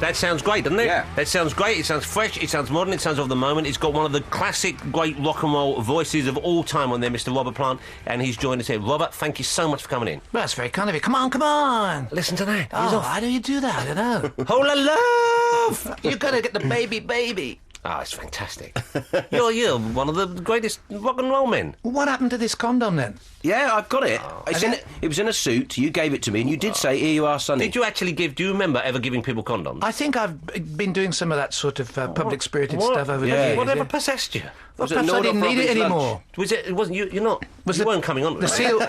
That sounds great, doesn't it? Yeah. That sounds great. It sounds fresh. It sounds modern. It sounds of the moment. It's got one of the classic great rock and roll voices of all time on there, Mr. Robert Plant, and he's joined us here. Robert, thank you so much for coming in. Well, that's very kind of you. Come on, come on. Listen to that. Oh, how do you do that? I don't know. Whole of love. You've got to get the baby. Oh, it's fantastic. You're one of the greatest rock and roll men. What happened to this condom then? Yeah, I've got it. It was in a suit. You gave it to me, and you did say, "Here you are, Sonny." Did you actually give... Do you remember ever giving people condoms? I think I've been doing some of that sort of public-spirited stuff over the years. Whatever possessed you? Well, perhaps I didn't need it anymore. It wasn't you. You're not. You weren't coming on. The seal.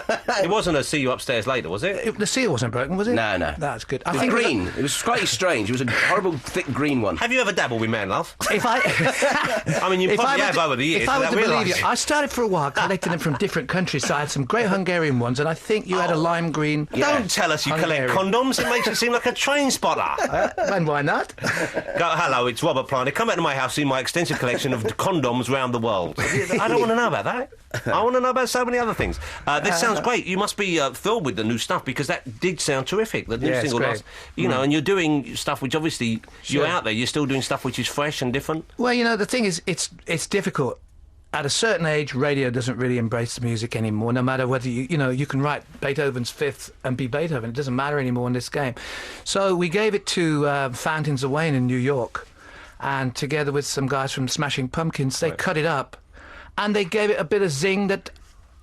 It wasn't a see you upstairs later, was it? The seal wasn't broken, was it? No. That's good. I think green. It was slightly strange. It was a horrible, thick green one. Have you ever dabbled with man love? If I, I mean, you probably have over the years. If I were to believe you, I started for a while collecting them from different countries. So I had some great Hungarian ones, and I think you had a lime green. Don't tell us you collect condoms. It makes you seem like a train spotter. And why not? Go, hello, it's Robert Plant. Come out to my house, see my extensive collection of condoms round the world. I don't want to know about that. I want to know about so many other things. This sounds great. You must be thrilled with the new stuff, because that did sound terrific. The new single, and you're doing stuff which obviously you're out there. You're still doing stuff which is fresh and different. Well, the thing is, it's difficult. At a certain age, radio doesn't really embrace the music anymore. No matter whether you can write Beethoven's Fifth and be Beethoven. It doesn't matter anymore in this game. So we gave it to Fountains of Wayne in New York, and together with some guys from Smashing Pumpkins, they cut it up. And they gave it a bit of zing that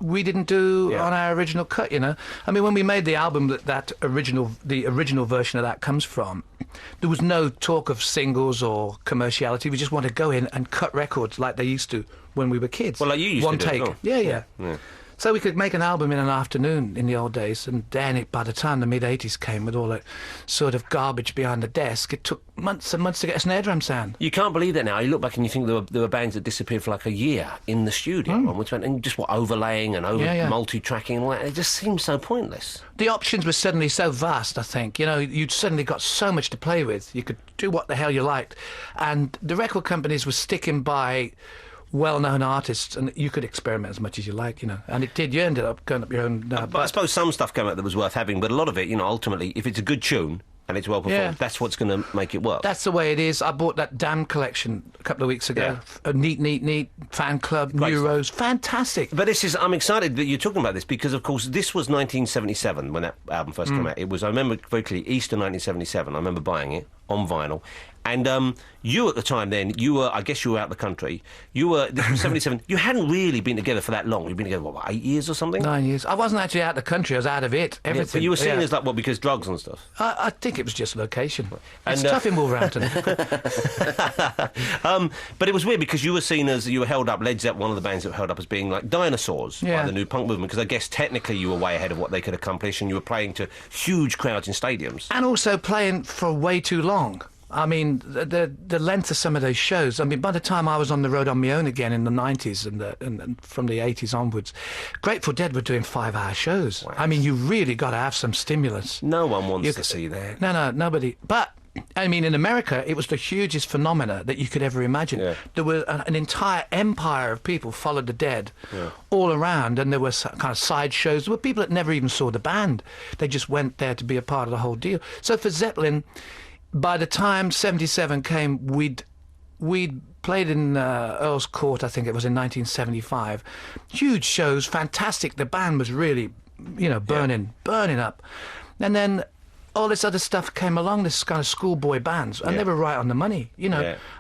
we didn't do on our original cut, I mean, when we made the album the original version of that comes from, there was no talk of singles or commerciality. We just wanted to go in and cut records like they used to when we were kids. Well, like you used One to do. take. Oh. Yeah. So we could make an album in an afternoon in the old days, and then by the time the mid-'80s came with all that sort of garbage behind the desk, it took months and months to get a snare drum sound. You can't believe that now. You look back and you think there were bands that disappeared for like a year in the studio, and just overlaying and multi-tracking and all that. It just seems so pointless. The options were suddenly so vast, I think. You'd suddenly got so much to play with. You could do what the hell you liked. And the record companies were sticking by well-known artists, and you could experiment as much as you like, and it did. You ended up going up your own. But I suppose some stuff came out that was worth having, but a lot of it, ultimately, if it's a good tune and it's well performed, that's what's going to make it work. That's the way it is. I bought that Damn collection a couple of weeks ago. A neat fan club, Great Euros, fantastic. But I'm excited that you're talking about this, because of course this was 1977 when that album first came out. It was, I remember very clearly, Easter 1977. I remember buying it on vinyl. And you at the time then, I guess you were out of the country. This was 77. You hadn't really been together for that long. You'd been together, 8 years or something? 9 years. I wasn't actually out of the country. I was out of it. Everything. Yeah, but you were seen as because drugs and stuff? I think it was just location. It's tough in Wolverhampton. But it was weird, because you were held up, Led Zeppelin, one of the bands that were held up as being like dinosaurs by the new punk movement, because I guess technically you were way ahead of what they could accomplish, and you were playing to huge crowds in stadiums. And also playing for way too long. I mean, the length of some of those shows. I mean, by the time I was on the road on my own again in the 90s and from the 80s onwards, Grateful Dead were doing 5-hour shows. Wow. I mean, you really got to have some stimulus. No one wants to see that. No, nobody. But I mean, in America, it was the hugest phenomena that you could ever imagine. Yeah. There was an entire empire of people followed the Dead all around, and there were kind of side shows. There were people that never even saw the band. They just went there to be a part of the whole deal. So for Zeppelin, by the time 77 came, we'd played in Earl's Court, I think it was in 1975. Huge shows, fantastic. The band was really, burning up. And then all this other stuff came along, this kind of schoolboy bands, and they were right on the money,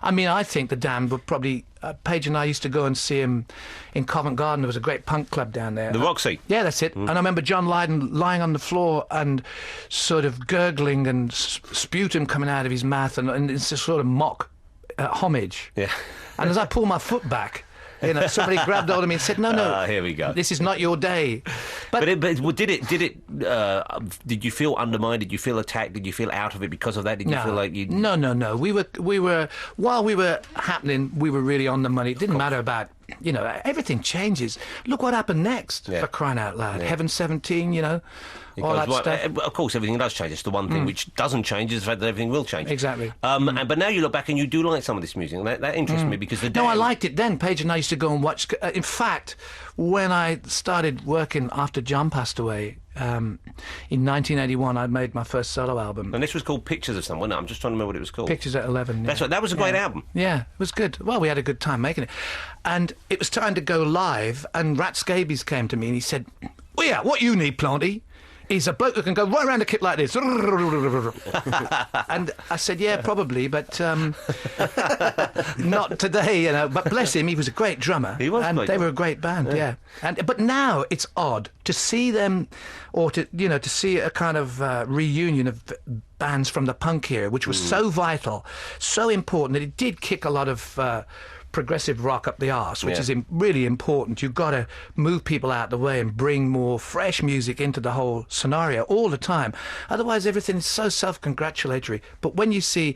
I mean, I think the Damned were probably... Paige and I used to go and see him in Covent Garden. There was a great punk club down there. The Roxy? Yeah, that's it. And I remember John Lydon lying on the floor and sort of gurgling and sputum coming out of his mouth, and it's a sort of mock homage. Yeah. And as I pulled my foot back... somebody grabbed hold of me and said, "No, here we go. This is not your day." But did you feel undermined? Did you feel attacked? Did you feel out of it because of that? Did you feel like you? No. We were while we were happening, we were really on the money. It didn't matter about. Everything changes. Look what happened next, for crying out loud. Heaven 17, all that stuff. Of course, everything does change. It's the one thing which doesn't change is the fact that everything will change. Exactly. But now you look back and you do like some of this music, and that interests me, because No, I liked it then. Paige and I used to go and watch... in fact, when I started working after John passed away, in 1981, I made my first solo album. And this was called Pictures of Someone. I'm just trying to remember what it was called. Pictures at 11. Yeah. That's right. That was a great album. Yeah, it was good. Well, we had a good time making it. And it was time to go live, and Rat Scabies came to me and he said, "Well, yeah, what you need, Planty, is a bloke that can go right around a kit like this." And I said, "Yeah, probably, but not today, you know." But bless him, he was a great drummer. He was, and they were a great band, yeah. But now it's odd to see them, or to see a kind of reunion of bands from the punk era, which was so vital, so important that it did kick a lot of progressive rock up the arse, which is really important. You've got to move people out the way and bring more fresh music into the whole scenario all the time. Otherwise, everything is so self-congratulatory. But when you see,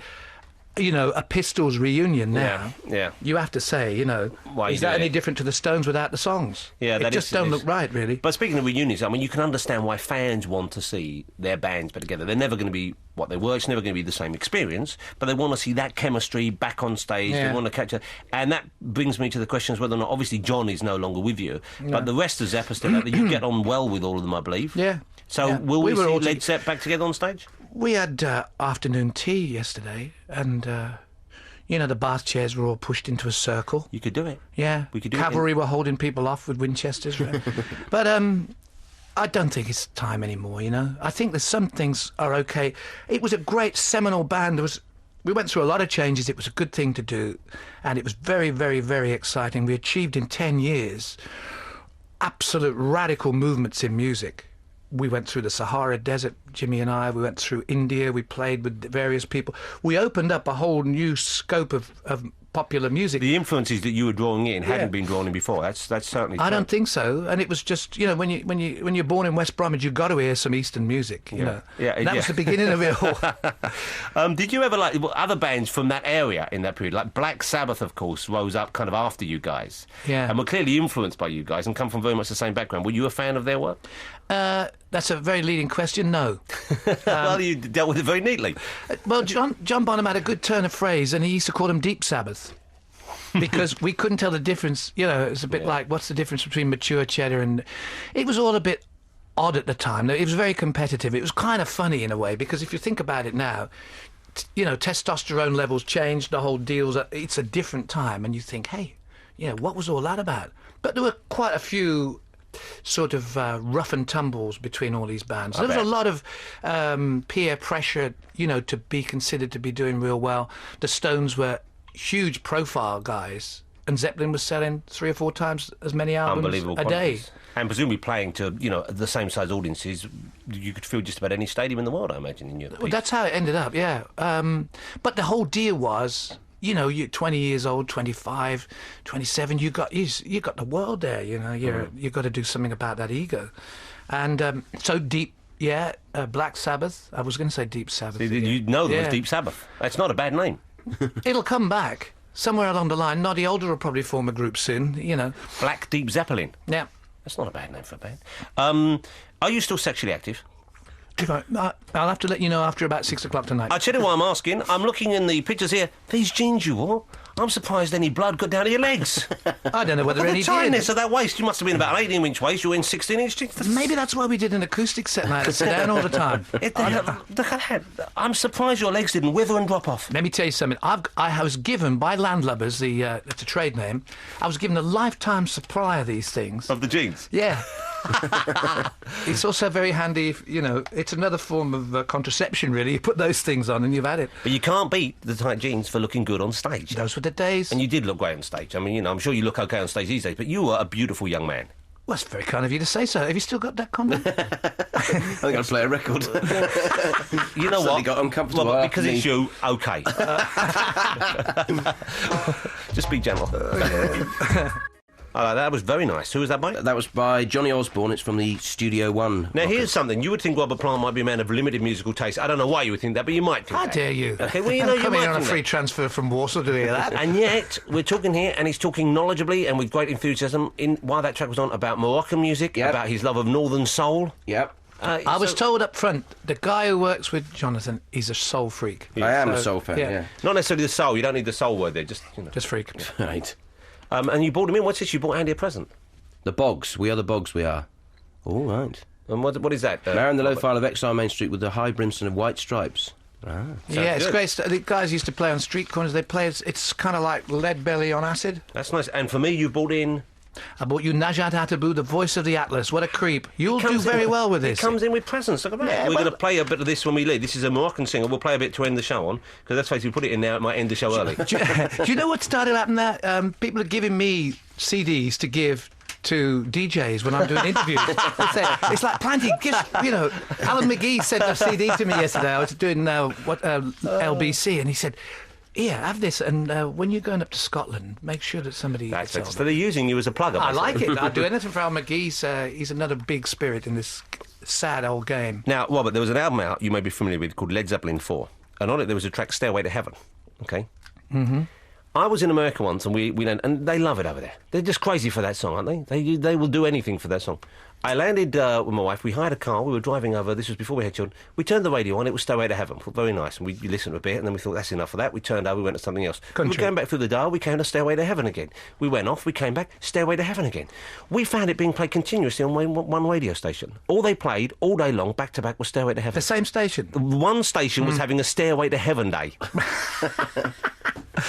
a Pistols reunion now, you have to say, Why is that any different to the Stones without the songs? Yeah, it just don't look right, really. But speaking of reunions, I mean, you can understand why fans want to see their bands back together. They're never going to be what they were. It's never going to be the same experience, but they want to see that chemistry back on stage. Yeah. They want to catch it. And that brings me to the question of whether or not, obviously, John is no longer with you, but the rest of Zepp are still out there. You get on well with all of them, I believe. Yeah. So will we see Led Zepp back together on stage? We had afternoon tea yesterday, and the bath chairs were all pushed into a circle. You could do it. Yeah. We could do Cavalry were holding people off with Winchesters. But I don't think it's time anymore, I think there's some things are okay. It was a great seminal band. We went through a lot of changes. It was a good thing to do, and it was very, very, very exciting. We achieved in 10 years absolute radical movements in music. We went through the Sahara Desert, Jimmy and I. We went through India. We played with various people. We opened up a whole new scope of popular music. The influences that you were drawing in hadn't been drawn in before. That's certainly true. I don't think so. And it was just, when you're born in West Bromwich, you've got to hear some Eastern music. Yeah, that was the beginning of it all. Did you ever like other bands from that area in that period? Like Black Sabbath, of course, rose up kind of after you guys. Yeah. And were clearly influenced by you guys and come from very much the same background. Were you a fan of their work? That's a very leading question. No. Well, you dealt with it very neatly. Well, John Bonham had a good turn of phrase, and he used to call them Deep Sabbath. Because we couldn't tell the difference. It's a bit like, what's the difference between mature cheddar and... It was all a bit odd at the time. It was very competitive. It was kind of funny in a way, because if you think about it now, testosterone levels changed, the whole deal's... It's a different time, and you think, hey, what was all that about? But there were quite a few sort of rough and tumbles between all these bands. There was a lot of peer pressure, to be considered to be doing real well. The Stones were huge profile guys, and Zeppelin was selling 3 or 4 times as many albums a day. And presumably playing to, the same size audiences, you could fill just about any stadium in the world, I imagine, in Europe. Well, that's how it ended up, yeah. But the whole deal was, you're 20 years old, 25, 27, you got the world there, you've got to do something about that ego. And so Deep, Black Sabbath, I was going to say Deep Sabbath. There was Deep Sabbath. That's not a bad name. It'll come back somewhere along the line. Noddy Older will probably form a group soon, Black Deep Zeppelin. Yeah. That's not a bad name for a band. Are you still sexually active? I'll have to let you know after about 6 o'clock tonight. I'll tell you why I'm asking. I'm looking in the pictures here. These jeans you wore, I'm surprised any blood got down to your legs. I don't know whether any did. The tightness of that waist, you must have been about an 18-inch waist. You were in 16-inch jeans. Maybe that's why we did an acoustic set and I had to sit down all the time. I'm surprised your legs didn't wither and drop off. Let me tell you something. I was given by Landlubbers, it's a trade name, I was given a lifetime supply of these things. Of the jeans? Yeah. It's also very handy if, it's another form of contraception, really. You put those things on and you've had it. But you can't beat the tight jeans for looking good on stage. Those were the days. And you did look great on stage. I mean, I'm sure you look okay on stage these days, but you were a beautiful young man. Well, that's very kind of you to say so. Have you still got that condom? I think I'll play a record. You know what? Got uncomfortable. Well, because it's you, okay. Just be gentle. That was very nice. Who was that by? That was by Johnny Osborne. It's from the Studio One. Now, here's something. You would think Robert Plant might be a man of limited musical taste. I don't know why you would think that, but you might think How that. dare you? Okay, well, you Coming might on a think free that. transfer from Warsaw to hear that. And yet, we're talking here, and he's talking knowledgeably and with great enthusiasm, while that track was on, about Moroccan music, about his love of Northern soul. Yep. I was told up front, the guy who works with Jonathan is a soul freak. I am a soul fan, yeah. Not necessarily the soul. You don't need the soul word there. Just freak. Right. And you brought him in. What's this? You brought Andy a present. The Bogs. We are the Bogs, we are. All right. And what is that? Marrying the low file of Exile Main Street with the high brimstone of white stripes. Yeah, it's good. great. The guys used to play on street corners. They play. It's kind of like Lead Belly on acid. That's nice. And for me, you brought in... I bought you Najat Atabu, the voice of the Atlas. What a creep! You'll do very well with this. It comes in with presents. Look at that. Yeah, We're going to play a bit of this when we leave. This is a Moroccan singer. We'll play a bit to end the show on, because let's face it, we put it in now, it might end the show early. Do you know what started happening there? People are giving me CDs to give to DJs when I'm doing interviews. It's like plenty. Alan McGee sent a CD to me yesterday. I was doing LBC, and he said, "Here, have this, and when you're going up to Scotland, make sure that somebody..." So they're using you as a plugger. I like it. I'd do anything for Al McGee. He's another big spirit in this sad old game. Now, Robert, there was an album out you may be familiar with called Led Zeppelin 4, and on it there was a track Stairway to Heaven. Okay. Mm-hmm. I was in America once, and we and they love it over there. They're just crazy for that song, aren't they? They will do anything for that song. I landed with my wife. We hired a car. We were driving over. This was before we had children. We turned the radio on. It was Stairway to Heaven. Very nice. And we listened to a bit, and then we thought, that's enough of that. We turned over. We went to something else. Country. We were going back through the dial. We came to Stairway to Heaven again. We went off. We came back. Stairway to Heaven again. We found it being played continuously on one radio station. All they played all day long, back to back, was Stairway to Heaven. The same station. One station was having a Stairway to Heaven day.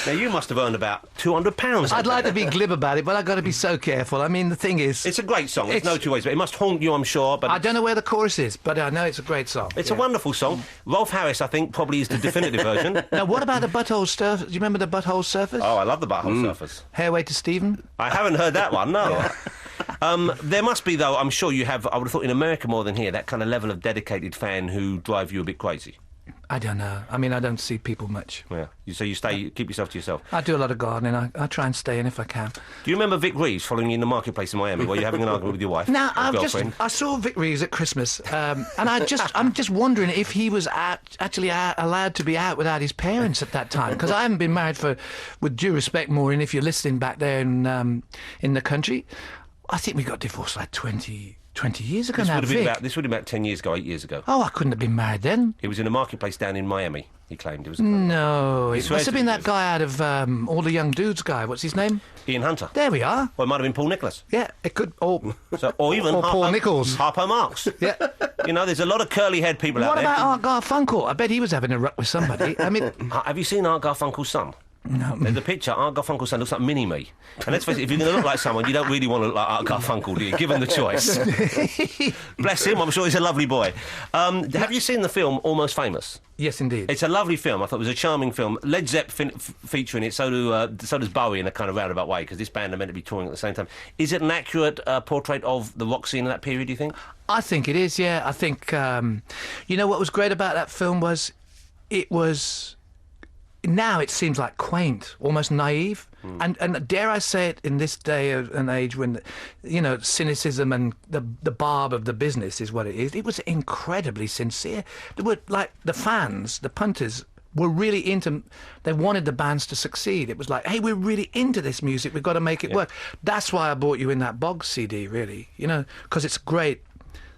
Now, you must have earned about £200. I'd like to be glib about it, but I've got to be so careful. I mean, the thing is... It's a great song. There's no two ways. But it must haunt you, I'm sure. But I don't know where the chorus is, but I know it's a great song. It's a wonderful song. Rolf Harris, I think, probably is the definitive version. Now, what about the Butthole Surfers? Do you remember the Butthole Surfers? Oh, I love the Butthole Surfers. Hairway to Stephen? I haven't heard that one, no. There must be, though, I'm sure you have, I would have thought in America more than here, that kind of level of dedicated fan who drive you a bit crazy. I don't know. I mean, I don't see people much. Yeah. So you keep yourself to yourself. I do a lot of gardening. I try and stay in if I can. Do you remember Vic Reeves following you in the marketplace in Miami while you're having an argument with your wife? Now, girlfriend? I saw Vic Reeves at Christmas, and I'm just wondering if he was actually allowed to be out without his parents at that time, because I haven't been married for, with due respect, Maureen, if you're listening back there in the country, I think we got divorced like 20 years ago now, Vic. This would have been about 10 years ago, 8 years ago. Oh, I couldn't have been married then. He was in a marketplace down in Miami, he claimed. No, it must have been that guy out of All the Young Dudes guy. What's his name? Ian Hunter. There we are. Well, it might have been Paul Nicholas. Yeah, it could. Or even Paul Nichols. Harpo Marx. Yeah. You know, there's a lot of curly-haired people out there. What about Art Garfunkel? I bet he was having a ruck with somebody. I mean... Have you seen Art Garfunkel's son? No. There's a picture. Art Garfunkel's son looks like Mini-Me. And let's face it, if you're going to look like someone, you don't really want to look like Art Garfunkel, do you? Given the choice. Bless him. I'm sure he's a lovely boy. Have you seen the film Almost Famous? Yes, indeed. It's a lovely film. I thought it was a charming film. Led Zeppelin featuring it, so does Bowie in a kind of roundabout way, because this band are meant to be touring at the same time. Is it an accurate portrait of the rock scene in that period, do you think? I think it is, yeah. I think, you know what was great about that film was, it was... Now it seems like quaint, almost naive, and dare I say it, in this day and age when, cynicism and the barb of the business is what it is. It was incredibly sincere. There were like the fans, the punters, were really into. They wanted the bands to succeed. It was like, hey, we're really into this music. We've got to make it work. That's why I bought you in that Boggs CD, really. Because it's great.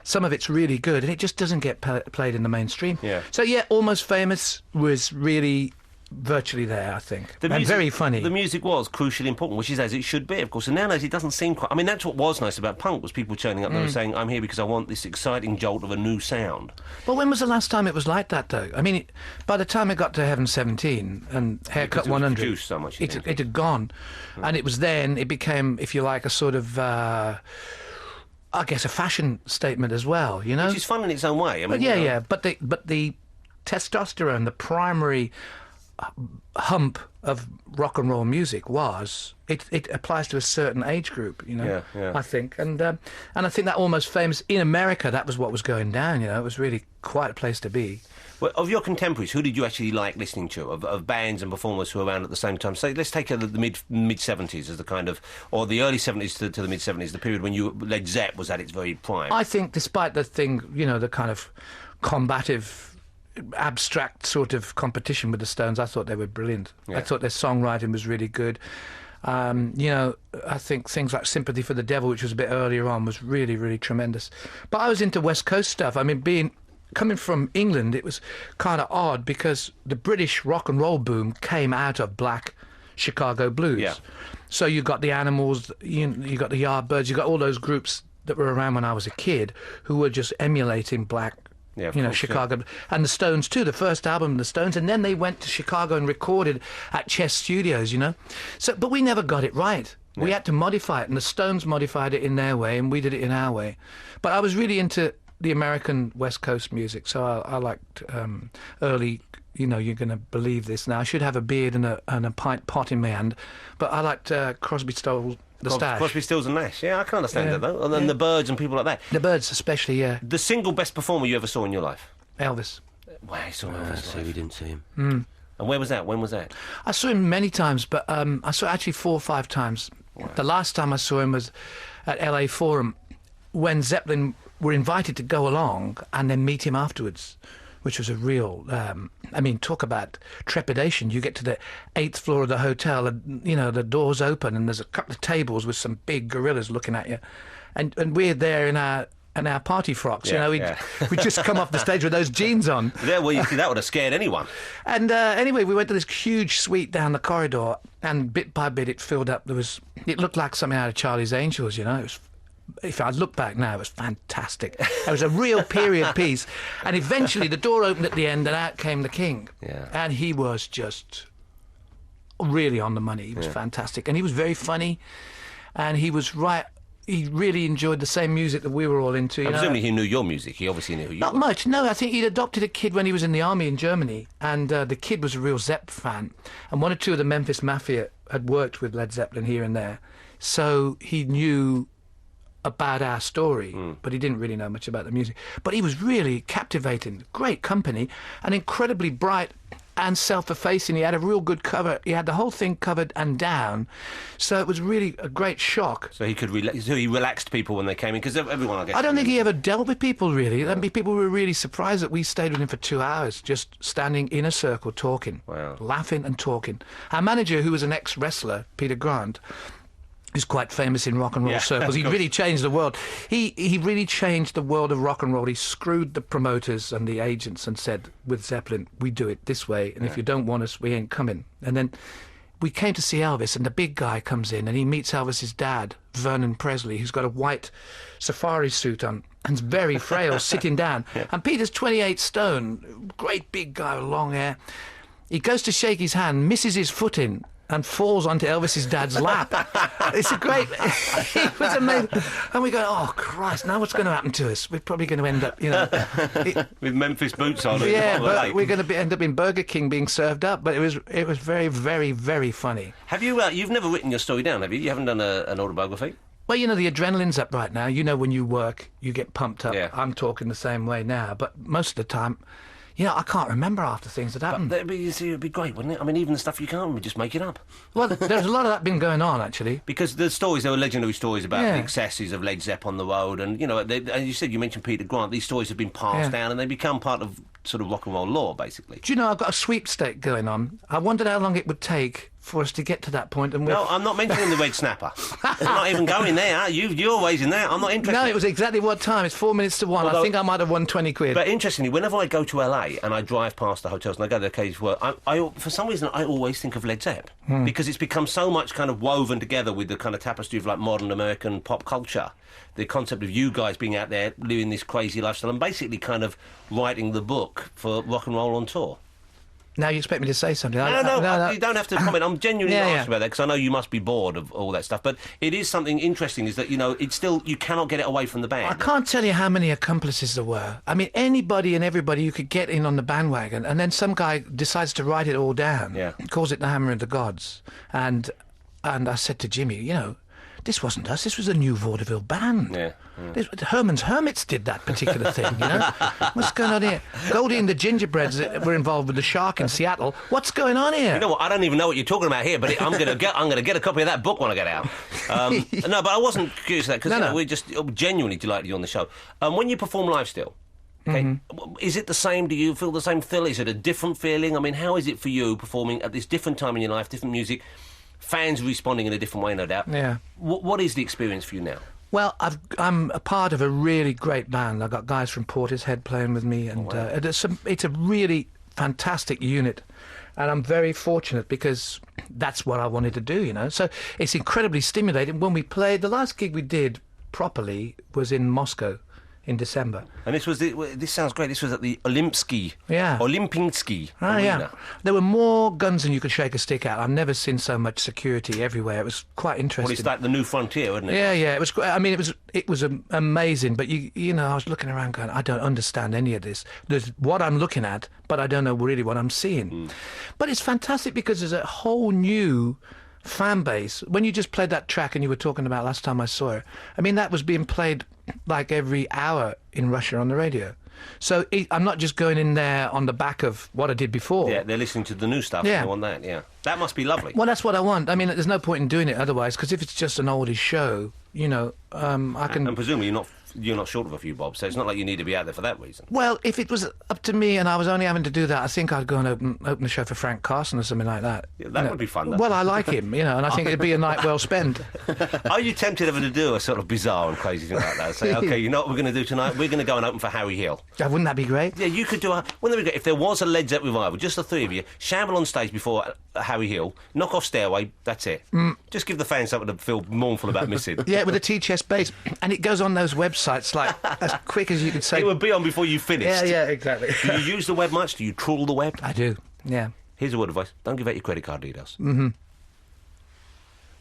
Some of it's really good, and it just doesn't get played in the mainstream. Yeah. So yeah, Almost Famous was really. Virtually there, I think. And very funny. The music was crucially important, which is as it should be, of course. And nowadays it doesn't seem quite... I mean, that's what was nice about punk, was people turning up there and saying, I'm here because I want this exciting jolt of a new sound. Well, when was the last time it was like that, though? I mean, by the time it got to Heaven 17 and Haircut 100... It was so much, it had gone. And it was then, it became, if you like, a sort of... I guess a fashion statement as well, you know? Which is fun in its own way. I mean, yeah. But the testosterone, the primary... hump of rock and roll music was it applies to a certain age group, I think, and I think that Almost Famous in America, that was what was going down. It was really quite a place to be. Well, of your contemporaries, who did you actually like listening to, of bands and performers who were around at the same time? So let's take the mid 70s as the kind of, or the early 70s to the mid 70s, the period when Led Zepp was at its very prime. I think, despite the thing, the kind of combative, abstract sort of competition with the Stones, I thought they were brilliant. I thought their songwriting was really good. I think things like Sympathy for the Devil, which was a bit earlier on, was really, really tremendous. But I was into West Coast stuff. I mean, coming from England, it was kind of odd because the British rock and roll boom came out of black Chicago blues. Yeah. So you got the Animals, you got the Yardbirds, you got all those groups that were around when I was a kid who were just emulating black. Yeah, of you know, course, Chicago, and the Stones too. The first album, the Stones, and then they went to Chicago and recorded at Chess Studios. You know, so but we never got it right. We had to modify it, and the Stones modified it in their way, and we did it in our way. But I was really into the American West Coast music, so I liked early. You know, you're going to believe this now. I should have a beard and a pint pot in my hand, but I liked Crosby, Stills, the Stash. Crosby, Stills and Nash. Yeah, I can understand that though. And then the Byrds and people like that. The Byrds, especially. Yeah. The single best performer you ever saw in your life? Elvis. Wow, you saw I Elvis see, live. we didn't see him. And where was that? When was that? I saw him many times, but I saw actually 4 or 5 times. Wow. The last time I saw him was at LA Forum when Zeppelin were invited to go along and then meet him afterwards, which was a real, I mean, talk about trepidation. You get to the 8th floor of the hotel and, you know, the doors open and there's a couple of tables with some big gorillas looking at you. And we're there in our party frocks, you know, we just come off the stage with those jeans on. Yeah, well, you see, that would have scared anyone. And anyway, we went to this huge suite down the corridor, and bit by bit it filled up. It looked like something out of Charlie's Angels, you know. It was, if I look back now, it was fantastic. It was a real period piece. And eventually the door opened at the end, and out came the King. Yeah. And he was just really on the money. He was fantastic. And he was very funny, and he was right. He really enjoyed the same music that we were all into. You know? Presumably he knew your music. He obviously knew who you Not were. much, no. I think he'd adopted a kid when he was in the army in Germany, and the kid was a real Zepp fan. And 1 or 2 of the Memphis Mafia had worked with Led Zeppelin here and there. So he knew about our story, but he didn't really know much about the music. But he was really captivating, great company, and incredibly bright and self-effacing. He had a real good cover. He had the whole thing covered and down, so it was really a great shock. So he could so he relaxed people when they came in, because everyone, I guess. I don't think he ever dealt with people really. I mean, people were really surprised that we stayed with him for 2 hours, just standing in a circle talking, laughing and talking. Our manager, who was an ex-wrestler, Peter Grant, who's quite famous in rock and roll circles. He really changed the world. He really changed the world of rock and roll. He screwed the promoters and the agents and said, with Zeppelin, we do it this way, and if you don't want us, we ain't coming. And then we came to see Elvis, and the big guy comes in, and he meets Elvis's dad, Vernon Presley, who's got a white safari suit on and's very frail, sitting down. And Peter's 28 stone, great big guy with long hair. He goes to shake his hand, misses his foot in, and falls onto Elvis's dad's lap. It's a great... It was amazing. And we go, oh, Christ, now what's going to happen to us? We're probably going to end up, you know... with Memphis boots on. Yeah, but we're going to end up in Burger King being served up. But it was very, very, very funny. Have you... you've never written your story down, have you? You haven't done an autobiography? Well, you know, the adrenaline's up right now. You know, when you work, you get pumped up. Yeah. I'm talking the same way now. But most of the time... You know, I can't remember half the things that happened. But it'd be great, wouldn't it? I mean, even the stuff you can't remember, just make it up. Well, there's a lot of that been going on, actually. Because the stories, there were legendary stories about the excesses of Led Zepp on the road, and, you know, as you said, you mentioned Peter Grant, these stories have been passed down, and they become part of sort of rock and roll lore, basically. Do you know, I've got a sweepstake going on. I wondered how long it would take for us to get to that point. And no, I'm not mentioning the Red Snapper. I'm not even going there. You're always in there. I'm not interested. No, it was exactly what time. It's 4 minutes to 1. Although, I think I might have won 20 quid. But interestingly, whenever I go to LA and I drive past the hotels and I go to the cage work, I for some reason I always think of Led Zepp because it's become so much kind of woven together with the kind of tapestry of like modern American pop culture. The concept of you guys being out there living this crazy lifestyle and basically kind of writing the book for rock and roll on tour. Now you expect me to say something? No, you don't have to comment. I'm genuinely asking about that because I know you must be bored of all that stuff. But it is something interesting, is that, you know, it's still, you cannot get it away from the band. I can't tell you how many accomplices there were. I mean, anybody and everybody you could get in on the bandwagon, and then some guy decides to write it all down. Yeah. Calls it the Hammer of the Gods. And I said to Jimmy, you know, this wasn't us. This was a new vaudeville band. Yeah. Herman's Hermits did that particular thing, you know? What's going on here? Goldie and the Gingerbreads were involved with the Shark in Seattle. What's going on here? You know what? I don't even know what you're talking about here, but I'm going to get a copy of that book when I get out. No, but I wasn't curious of that because we're just genuinely delighted you're on the show. When you perform live still, okay, is it the same? Do you feel the same thrill? Is it a different feeling? I mean, how is it for you performing at this different time in your life, different music? Fans responding in a different way, no doubt. Yeah. What is the experience for you now? Well, I'm a part of a really great band. I've got guys from Portishead playing with me, and it's a really fantastic unit. And I'm very fortunate because that's what I wanted to do, you know. So it's incredibly stimulating. When we played, the last gig we did properly was in Moscow in December. And this sounds great. This was at the Olimpsky. Yeah. Olimpinski Oh, Arena. yeah. There were more guns than you could shake a stick at. I've never seen so much security everywhere. It was quite interesting. Well, it's like the new frontier, wasn't it? Yeah, yeah. It was. I mean, it was amazing. But you know, I was looking around, going, I don't understand any of this. There's what I'm looking at, but I don't know really what I'm seeing. But it's fantastic because there's a whole new fan base. When you just played that track and you were talking about last time I saw it, I mean, that was being played like every hour in Russia on the radio. So I'm not just going in there on the back of what I did before. Yeah, they're listening to the new stuff. Yeah. And they want that. Yeah, that must be lovely. Well, that's what I want. I mean, there's no point in doing it otherwise, because if it's just an oldies show, you know, I can. And presumably you're not short of a few bob, so it's not like you need to be out there for that reason. Well, if it was up to me and I was only having to do that, I think I'd go and open the show for Frank Carson or something like that. Yeah, that would be fun, though. Well, I like him, you know, and I think it'd be a night well spent. Are you tempted ever to do a sort of bizarre and crazy thing like that? Say, okay, you know what we're going to do tonight? We're going to go and open for Harry Hill. Wouldn't that be great? Yeah, you could do wouldn't that be great? If there was a Led Zeppelin revival, just the three of you, shamble on stage before Harry Hill, knock off Stairway, that's it. Just give the fans something to feel mournful about missing. Yeah, with a T-chest bass. And it goes on those websites like as quick as you could say. It would be on before you finished. Yeah, exactly. Do you use the web much? Do you trawl the web? I do, yeah. Here's a word of advice. Don't give out your credit card details. Mm-hmm.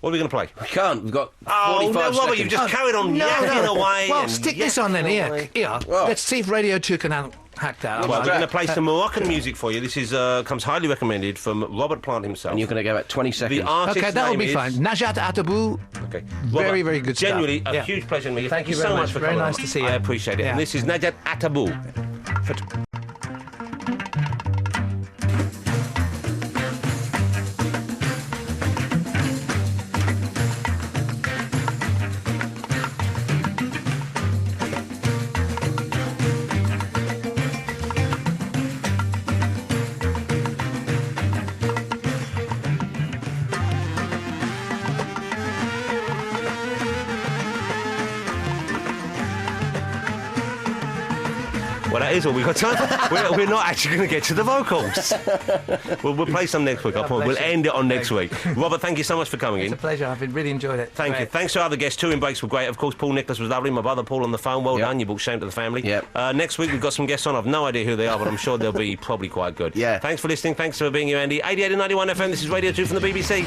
What are we going to play? We can't. We've got 45 Oh, no, Robert, seconds. you've just carried on yakking away. Well, and stick this on then. yakking Here. away. Well. Let's see if Radio 2 can hack that. Well, we're going to play some Moroccan music for you. This is comes highly recommended from Robert Plant himself. And you're going to go at 20 seconds. The artist's Okay, that'll name be is... fine. Najat Atabou. Okay. Very, very good stuff. Genuinely, a Yeah. huge pleasure to meet you. Thank you so very much much. for Very coming nice on. to see you. I appreciate it. Yeah. And this is Najat Atabou. Well, that is all we've got time for. We're not actually going to get to the vocals. We'll play some next week. I promise. We'll end it on next week. Robert, thank you so much for coming It's in. a pleasure. I've really enjoyed it. Thank you. Thanks to our other guests. Touring breaks were great. Of course, Paul Nicholas was lovely. My brother Paul on the phone. Well Yep. done. You brought shame to the family. Yep. Next week we've got some guests on. I've no idea who they are, but I'm sure they'll be probably quite good. Yeah. Thanks for listening. Thanks for being here, Andy. 88 and 91 FM. This is Radio 2 from the BBC.